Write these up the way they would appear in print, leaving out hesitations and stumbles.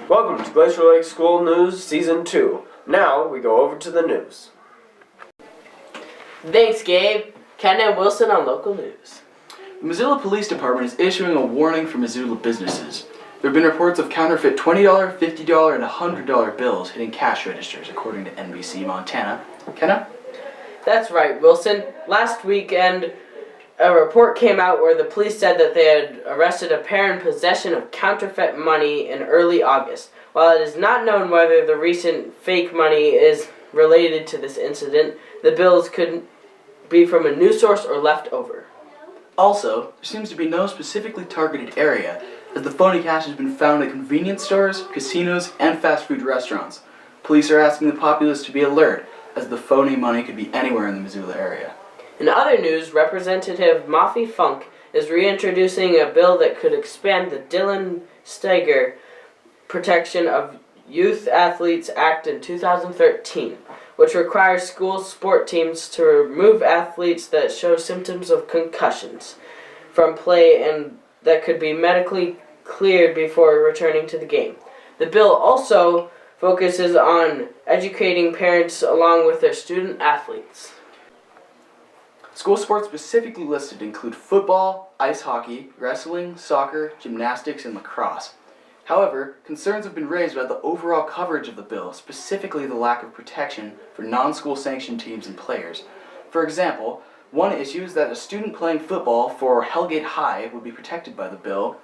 Welcome to Glacier Lake School News Season 2. Now we go over to the news. Thanks, Gabe. Ken and Wilson on local news. The Missoula Police Department is issuing a warning for Missoula businesses. There have been reports of counterfeit $20, $50, and $100 bills hitting cash registers, according to NBC Montana. Kenna? That's right, Wilson. Last weekend, a report came out where the police said that they had arrested a pair in possession of counterfeit money in early August. While it is not known whether the recent fake money is related to this incident, the bills could be from a news source or left over. Also, there seems to be no specifically targeted area, as the phony cash has been found at convenience stores, casinos, and fast food restaurants. Police are asking the populace to be alert, as the phony money could be anywhere in the Missoula area. In other news, Representative Mafi Funk is reintroducing a bill that could expand the Dylan Steger Protection of Youth Athletes Act in 2013, which requires school sport teams to remove athletes that show symptoms of concussions from play and that could be medically cleared before returning to the game. The bill also focuses on educating parents along with their student athletes. School sports specifically listed include football, ice hockey, wrestling, soccer, gymnastics, and lacrosse. However, concerns have been raised about the overall coverage of the bill, specifically the lack of protection for non-school sanctioned teams and players. For example, one issue is that a student playing football for Hellgate High would be protected by the bill,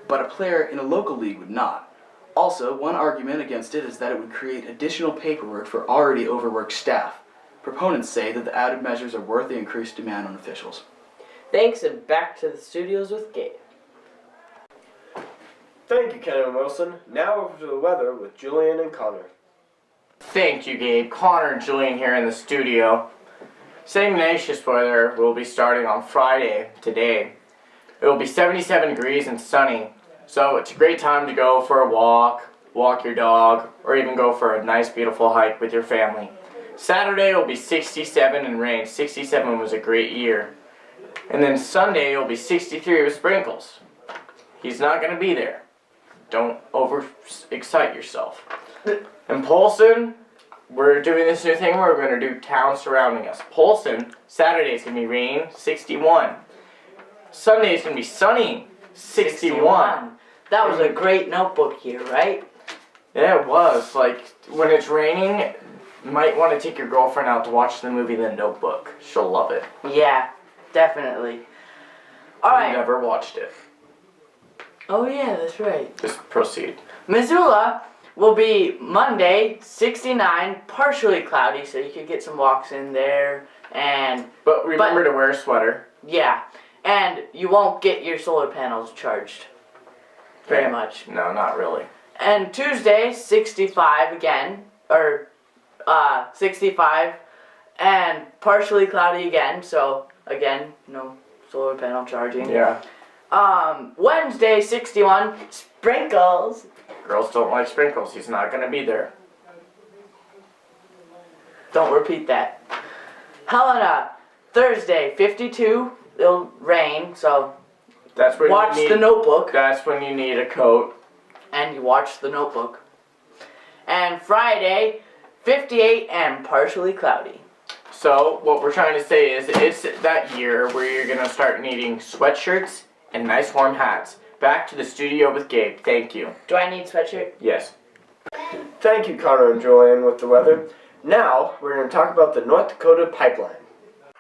but a player in a local league would not. Also, one argument against it is that it would create additional paperwork for already overworked staff. Proponents say that the added measures are worth the increased demand on officials. Thanks, and back to the studios with Gabe. Thank you, Ken and Wilson. Now over to the weather with Julian and Connor. Thank you, Gabe. Connor and Julian here in the studio. Same nice weather will be starting on Friday, today. It will be 77 degrees and sunny, so it's a great time to go for a walk your dog, or even go for a nice, beautiful hike with your family. Saturday will be 67 and rain. 67 was a great year. And then Sunday will be 63 with sprinkles. He's not going to be there. Don't over-excite yourself. In Polson, we're doing this new thing where we're going to do towns surrounding us. Polson, Saturday is going to be rain, 61. Sunday is going to be sunny, 61. That was a great notebook year, right? Yeah, it was. Like, when it's raining, you might want to take your girlfriend out to watch the movie The Notebook. She'll love it. Yeah, definitely. All right. Never watched it. Oh yeah, that's right. Just proceed. Missoula will be Monday, 69, partially cloudy, so you could get some walks in there. But remember to wear a sweater. Yeah, and you won't get your solar panels charged very much. No, not really. And Tuesday, 65 again, 65, and partially cloudy again, so again, no solar panel charging. Yeah. Wednesday, 61, sprinkles. Girls don't like sprinkles. He's not going to be there. Don't repeat that. Helena, Thursday, 52, it'll rain, so That's when watch you need, The Notebook. That's when you need a coat. And you watch The Notebook. And Friday, 58 and partially cloudy. So, what we're trying to say is, it's that year where you're going to start needing sweatshirts and nice warm hats. Back to the studio with Gabe. Thank you. Do I need sweatshirt? Yes. Thank you, Connor and Julian, with the weather. Now we're going to talk about the North Dakota pipeline.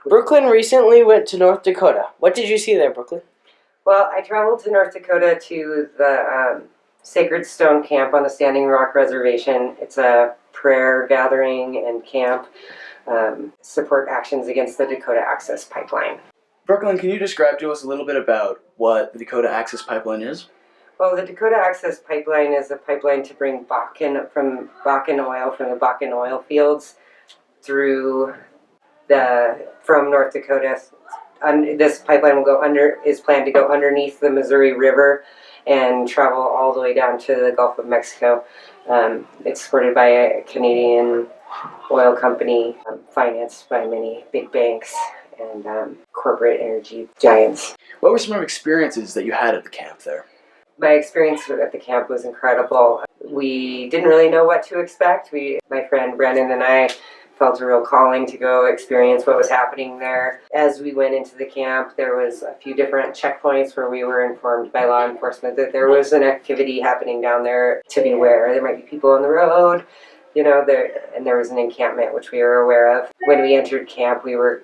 Brooklyn recently went to North Dakota. What did you see there, Brooklyn? Well, I traveled to North Dakota to the Sacred Stone Camp on the Standing Rock Reservation. It's a prayer gathering and camp, support actions against the Dakota Access Pipeline. Brooklyn, can you describe to us a little bit about what the Dakota Access Pipeline is? Well, the Dakota Access Pipeline is a pipeline to bring Bakken oil from the Bakken oil fields from North Dakota. This pipeline is planned to go underneath the Missouri River and travel all the way down to the Gulf of Mexico. It's supported by a Canadian oil company, financed by many big banks and corporate energy giants. What were some of the experiences that you had at the camp there? My experience at the camp was incredible. we didn't really know what to expect. My friend Brennan and I felt a real calling to go experience what was happening there. As we went into the camp, there was a few different checkpoints where we were informed by law enforcement that there was an activity happening down there to beware. There might be people on the road, there was an encampment which we were aware of. When we entered camp, we were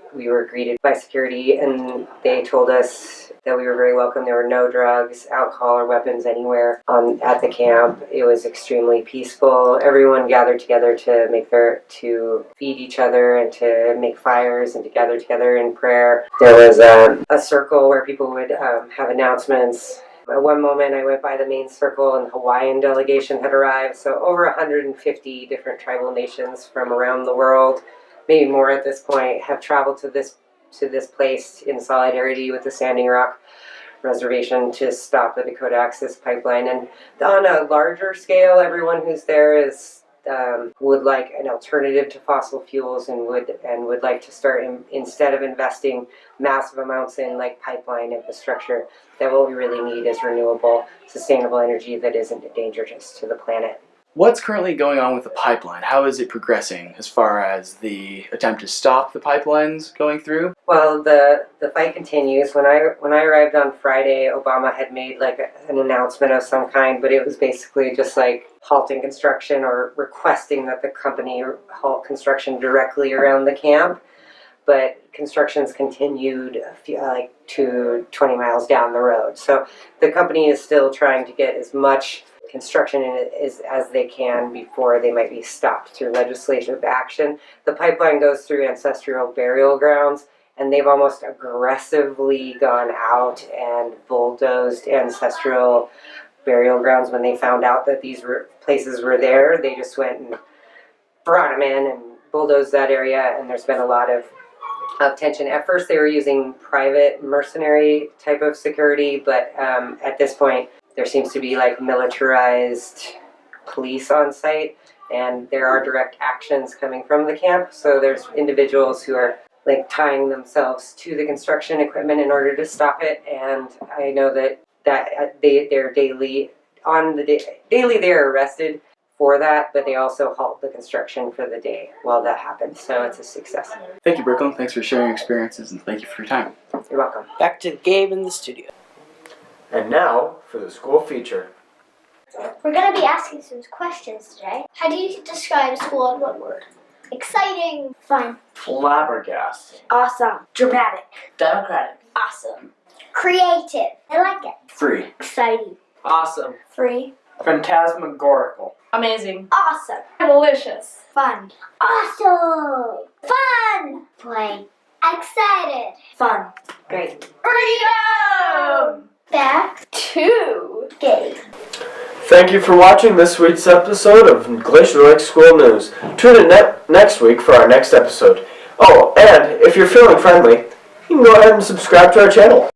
greeted by security, and they told us that we were very welcome. There were no drugs, alcohol, or weapons anywhere at the camp. It was extremely peaceful. Everyone gathered together to feed each other and to make fires and to gather together in prayer. There was a circle where people would have announcements. At one moment, I went by the main circle, and the Hawaiian delegation had arrived. So over 150 different tribal nations from around the world, maybe more at this point, have traveled to this place in solidarity with the Standing Rock Reservation to stop the Dakota Access Pipeline. And on a larger scale, everyone who's there would like an alternative to fossil fuels and would like to start instead of investing massive amounts in like pipeline infrastructure, that what we really need is renewable, sustainable energy that isn't dangerous to the planet. What's currently going on with the pipeline? How is it progressing as far as the attempt to stop the pipelines going through? Well, the fight continues. When I arrived on Friday, Obama had made like an announcement of some kind, but it was basically just like halting construction or requesting that the company halt construction directly around the camp. But construction's continued to 20 miles down the road. So the company is still trying to get as much construction in it as they can before they might be stopped through legislative action. The pipeline goes through ancestral burial grounds, and they've almost aggressively gone out and bulldozed ancestral burial grounds. When they found out that these places were there, they just went and brought them in and bulldozed that area, and there's been a lot of tension. At first they were using private mercenary type of security, but at this point there seems to be like militarized police on site, and there are direct actions coming from the camp. So there's individuals who are like tying themselves to the construction equipment in order to stop it, and I know that they're daily they're arrested for that, but they also halt the construction for the day while that happens. So it's a success. Thank you, Brooklyn. Thanks for sharing your experiences, and thank you for your time. You're welcome. Back to Gabe in the studio. And now for the school feature. We're going to be asking some questions today. How do you describe school in one word? Exciting. Fun. Flabbergasted. Awesome. Dramatic. Democratic. Awesome. Creative. I like it. Free. Exciting. Awesome. Free. Phantasmagorical. Amazing. Awesome. Delicious. Fun. Awesome. Fun. Play. Excited. Fun. Great. Freedom! Back Two. game. Thank you for watching this week's episode of Glacier Lake School News. Tune in next week for our next episode. Oh, and if you're feeling friendly, you can go ahead and subscribe to our channel.